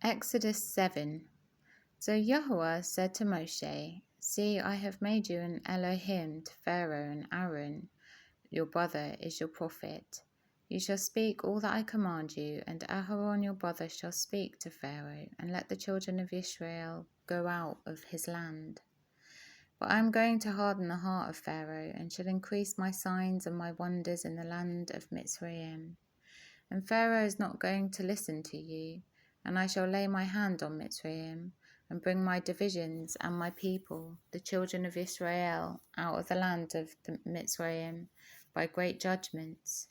Exodus 7. So Yahweh said to Moshe, See, I have made you an Elohim to Pharaoh, and Aaron, your brother, is your prophet. You shall speak all that I command you, and Aharon your brother shall speak to Pharaoh, and let the children of Israel go out of his land. But I am going to harden the heart of Pharaoh, and shall increase my signs and my wonders in the land of Mitzrayim. And Pharaoh is not going to listen to you, and I shall lay my hand on Mitzrayim, and bring my divisions and my people, the children of Israel, out of the land of the Mitzrayim by great judgments.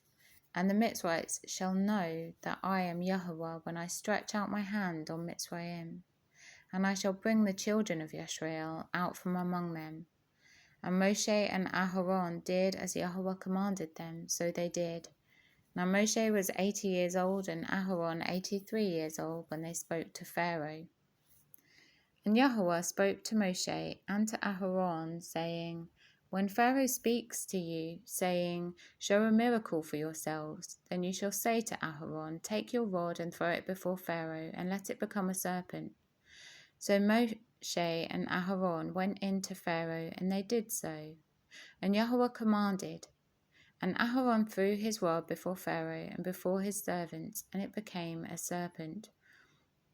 And the Mitzrites shall know that I am Yahweh when I stretch out my hand on Mitzrayim. And I shall bring the children of Israel out from among them. And Moshe and Aharon did as Yahweh commanded them, so they did. Now Moshe was 80 years old and Aharon 83 years old when they spoke to Pharaoh. And Yahweh spoke to Moshe and to Aharon, saying, When Pharaoh speaks to you, saying, Show a miracle for yourselves, then you shall say to Aharon, Take your rod and throw it before Pharaoh, and let it become a serpent. So Moshe and Aharon went in to Pharaoh, and they did so. And Yahweh commanded, and Aharon threw his rod before Pharaoh and before his servants, and it became a serpent.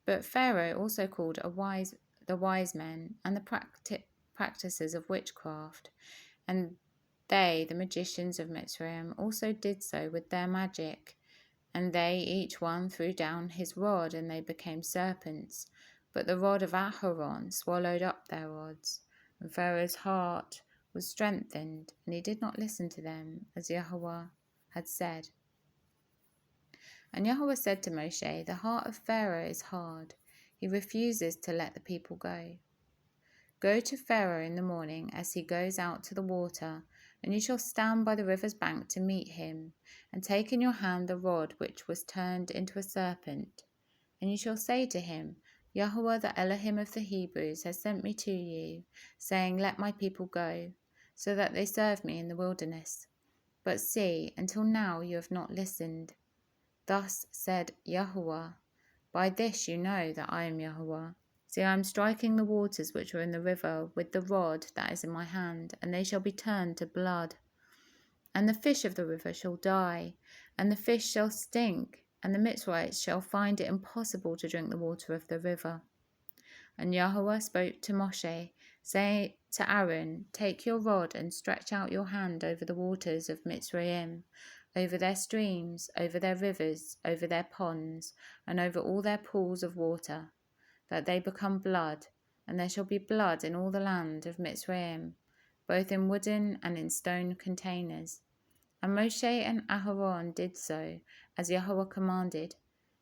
But Pharaoh also called the wise men and the practices of witchcraft, and they, the magicians of Mitzrayim, also did so with their magic. And they each one threw down his rod, and they became serpents. But the rod of Aharon swallowed up their rods. And Pharaoh's heart was strengthened, and he did not listen to them, as Yahweh had said. And Yahweh said to Moshe, The heart of Pharaoh is hard. He refuses to let the people go. Go to Pharaoh in the morning as he goes out to the water, and you shall stand by the river's bank to meet him, and take in your hand the rod which was turned into a serpent. And you shall say to him, Yahweh the Elohim of the Hebrews has sent me to you, saying, Let my people go, so that they serve me in the wilderness. But see, until now you have not listened. Thus said Yahweh, By this you know that I am Yahweh. See, I am striking the waters which are in the river with the rod that is in my hand, and they shall be turned to blood. And the fish of the river shall die, and the fish shall stink, and the Mitzrites shall find it impossible to drink the water of the river. And Yahweh spoke to Moshe, saying to Aaron, Take your rod and stretch out your hand over the waters of Mitzrayim, over their streams, over their rivers, over their ponds, and over all their pools of water, that they become blood, and there shall be blood in all the land of Mitzrayim, both in wooden and in stone containers. And Moshe and Aharon did so, as Yahweh commanded.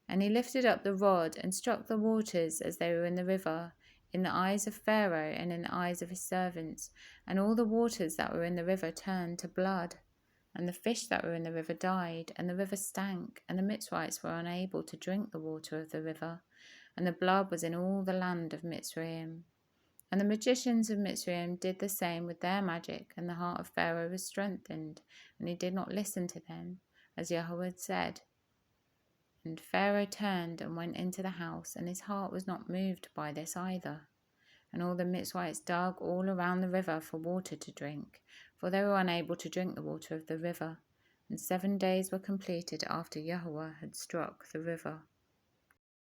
And he lifted up the rod and struck the waters as they were in the river, in the eyes of Pharaoh and in the eyes of his servants, and all the waters that were in the river turned to blood. And the fish that were in the river died, and the river stank, and the Mitzrites were unable to drink the water of the river, and the blood was in all the land of Mitzrayim. And the magicians of Mitzrayim did the same with their magic, and the heart of Pharaoh was strengthened, and he did not listen to them, as Yahweh had said. And Pharaoh turned and went into the house, and his heart was not moved by this either. And all the Mitzrites dug all around the river for water to drink, for they were unable to drink the water of the river. And 7 days were completed after Yahweh had struck the river.